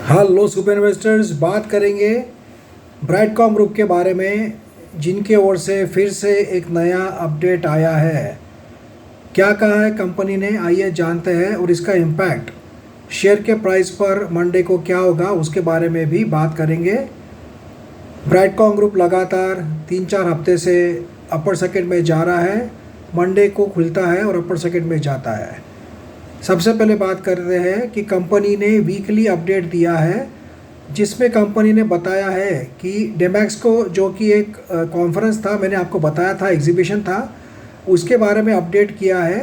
Hello super investors, बात करेंगे Brightcom group के बारे में, जिनके ओर से फिर से एक नया अपडेट आया है। क्या कहा है कंपनी ने, आइए जानते हैं। और इसका इम्पैक्ट शेयर के प्राइस पर मंडे को क्या होगा, उसके बारे में भी बात करेंगे। ब्राइटकॉम ग्रुप लगातार 3-4 हफ्ते से अपर सर्किट में जा रहा है। मंडे को खुलता है और अपर सर्किट में जाता है। सबसे पहले बात करते हैं कि कंपनी ने वीकली अपडेट दिया है, जिसमें कंपनी ने बताया है कि डेमैक्स को, जो कि एक कॉन्फ्रेंस था, मैंने आपको बताया था, एग्जीबिशन था, उसके बारे में अपडेट किया है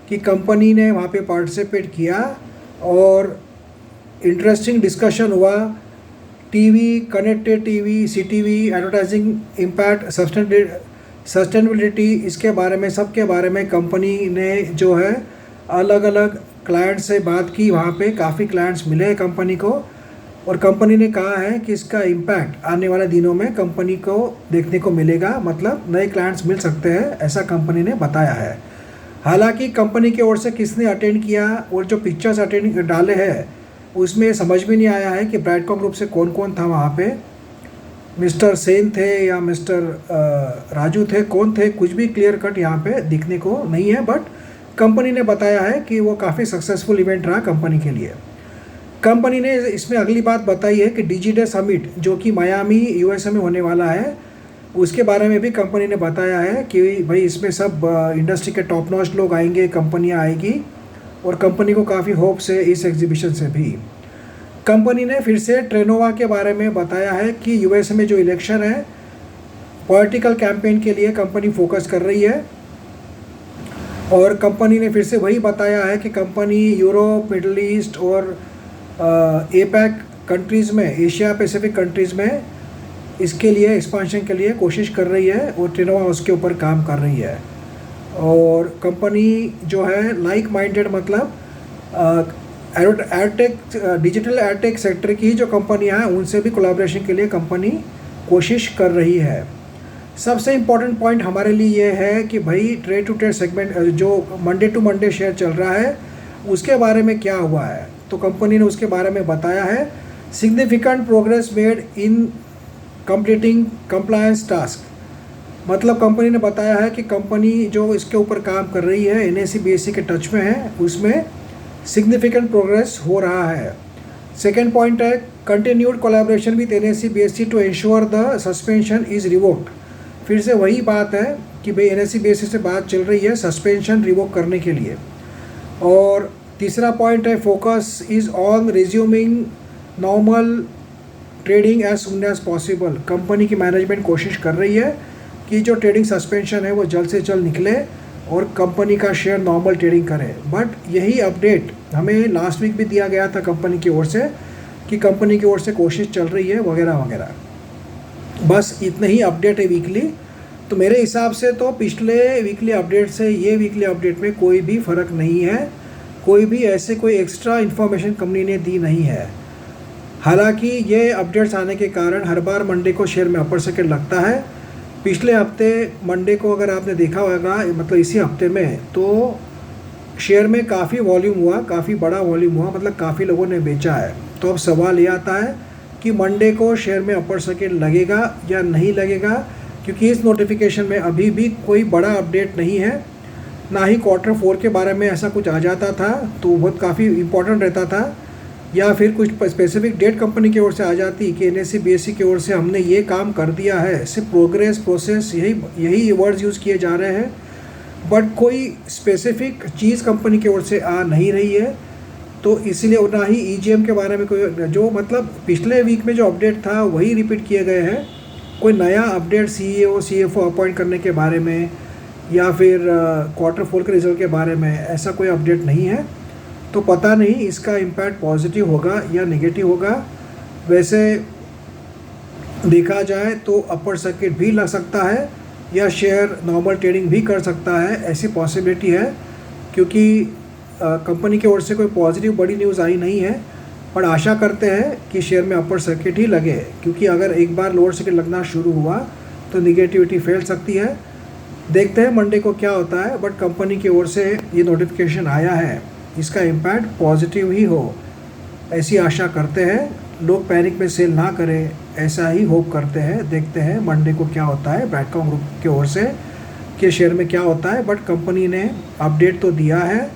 कि कंपनी ने वहाँ पे पार्टिसिपेट किया और इंटरेस्टिंग डिस्कशन हुआ। TV, connected TV, CTV, advertising impact, sustainability, इसके बारे में, सब के बारे में कंपनी ने जो है अलग अलग क्लाइंट से बात की। वहाँ पे काफ़ी क्लाइंट्स मिले हैं कंपनी को, और कंपनी ने कहा है कि इसका इम्पैक्ट आने वाले दिनों में कंपनी को देखने को मिलेगा, मतलब नए क्लाइंट्स मिल सकते हैं, ऐसा कंपनी ने बताया है। हालांकि कंपनी की ओर से किसने अटेंड किया और जो पिक्चर्स अटेंड डाले हैं उसमें समझ में नहीं आया है कि ब्राइटकॉम ग्रुप से कौन कौन था वहाँ पे। मिस्टर सेन थे या मिस्टर राजू थे, कौन थे, कुछ भी क्लियर कट यहाँ पे दिखने को नहीं है। बट कंपनी ने बताया है कि वो काफ़ी सक्सेसफुल इवेंट रहा कंपनी के लिए। कंपनी ने इसमें अगली बात बताई है कि डिजिडे समिट, जो कि मायामी यूएसए में होने वाला है, उसके बारे में भी कंपनी ने बताया है कि भाई इसमें सब इंडस्ट्री के टॉप नॉच लोग आएंगे, कंपनियां आएगी, और कंपनी को काफ़ी होप्स है इस एग्जीबिशन से भी। कंपनी ने फिर से ट्रेनोवा के बारे में बताया है कि यूएसए में जो इलेक्शन है, पॉलिटिकल कैंपेन के लिए कंपनी फोकस कर रही है। और कंपनी ने फिर से वही बताया है कि कंपनी यूरोप, मिडल ईस्ट और एपैक कंट्रीज़ में, एशिया पैसिफिक कंट्रीज़ में इसके लिए एक्सपांशन के लिए कोशिश कर रही है, और ट्रेनोवा उसके ऊपर काम कर रही है। और कंपनी जो है लाइक माइंडेड, मतलब एडटेक, डिजिटल एडटेक सेक्टर की जो कंपनियां हैं उनसे भी कोलैबोरेशन के लिए कंपनी कोशिश कर रही है। सबसे इम्पॉर्टेंट पॉइंट हमारे लिए ये है कि भाई ट्रेड टू ट्रेड सेगमेंट, जो मंडे टू मंडे शेयर चल रहा है, उसके बारे में क्या हुआ है। तो कंपनी ने उसके बारे में बताया है, significant progress made in completing compliance task. मतलब कंपनी ने बताया है कि कंपनी जो इसके ऊपर काम कर रही है, एनएससी बीएससी के टच में है, उसमें सिग्निफिकेंट प्रोग्रेस हो रहा है। सेकेंड पॉइंट है, continued collaboration with NSC BSC to ensure the suspension is revoked. फिर से वही बात है कि भाई एनएससी बीएससी से बात चल रही है सस्पेंशन रिवोक करने के लिए। और तीसरा पॉइंट है, focus is on resuming normal trading as soon as possible. Company की मैनेजमेंट कोशिश कर रही है कि जो ट्रेडिंग सस्पेंशन है वो जल्द से जल्द निकले और कंपनी का शेयर नॉर्मल ट्रेडिंग करे। बट यही अपडेट हमें लास्ट वीक भी दिया गया था कंपनी की ओर से कि कंपनी की ओर से कोशिश चल रही है वगैरह वगैरह। बस इतने ही अपडेट है वीकली। तो मेरे हिसाब से तो पिछले वीकली अपडेट से ये वीकली अपडेट में कोई भी फ़र्क नहीं है, कोई भी ऐसे कोई एक्स्ट्रा इन्फॉर्मेशन कंपनी ने दी नहीं है। हालांकि ये अपडेट्स आने के कारण हर बार मंडे को शेयर में अपर सर्किट लगता है। पिछले हफ्ते मंडे को अगर आपने देखा होगा, मतलब इसी हफ्ते में, तो शेयर में काफ़ी वॉल्यूम हुआ, काफ़ी बड़ा वॉल्यूम हुआ, मतलब काफ़ी लोगों ने बेचा है। तो अब सवाल ये आता है कि मंडे को शेयर में अपर सर्किट लगेगा या नहीं लगेगा, क्योंकि इस नोटिफिकेशन में अभी भी कोई बड़ा अपडेट नहीं है। ना ही Q4 के बारे में ऐसा कुछ आ जाता था तो बहुत काफ़ी इम्पोर्टेंट रहता था, या फिर कुछ स्पेसिफिक डेट कंपनी की ओर से आ जाती कि एनएससी बीएससी की ओर से हमने ये काम कर दिया है। सिर्फ प्रोग्रेस, प्रोसेस, यही वर्ड्स यूज़ किए जा रहे हैं, बट कोई स्पेसिफिक चीज़ कंपनी की ओर से आ नहीं रही है। तो इसलिए, ना ही ईजीएम के बारे में कोई, जो मतलब पिछले वीक में जो अपडेट था वही रिपीट किए गए हैं। कोई नया अपडेट सीईओ सीएफओ अपॉइंट करने के बारे में या फिर Q4 के रिजल्ट के बारे में ऐसा कोई अपडेट नहीं है। तो पता नहीं इसका इम्पैक्ट पॉजिटिव होगा या नेगेटिव होगा। वैसे देखा जाए तो अपर सर्किट भी लग सकता है या शेयर नॉर्मल ट्रेडिंग भी कर सकता है, ऐसी पॉसिबिलिटी है, क्योंकि कंपनी की ओर से कोई पॉजिटिव बड़ी न्यूज़ आई नहीं है। पर आशा करते हैं कि शेयर में अपर सर्किट ही लगे, क्योंकि अगर एक बार लोअर सर्किट लगना शुरू हुआ तो निगेटिविटी फैल सकती है। देखते हैं मंडे को क्या होता है, बट कंपनी की ओर से ये नोटिफिकेशन आया है, इसका इम्पैक्ट पॉजिटिव ही हो, ऐसी आशा करते हैं। लोग पैनिक में सेल ना करें, ऐसा ही होप करते हैं। देखते हैं मंडे को क्या होता है ब्रैडकॉम ग्रुप की ओर से कि शेयर में क्या होता है। बट कंपनी ने अपडेट तो दिया है।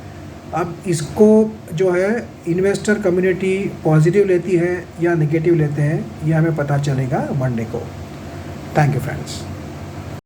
अब इसको जो है इन्वेस्टर कम्युनिटी पॉजिटिव लेती है या नेगेटिव लेते हैं, ये हमें पता चलेगा मंडे को। Thank you friends.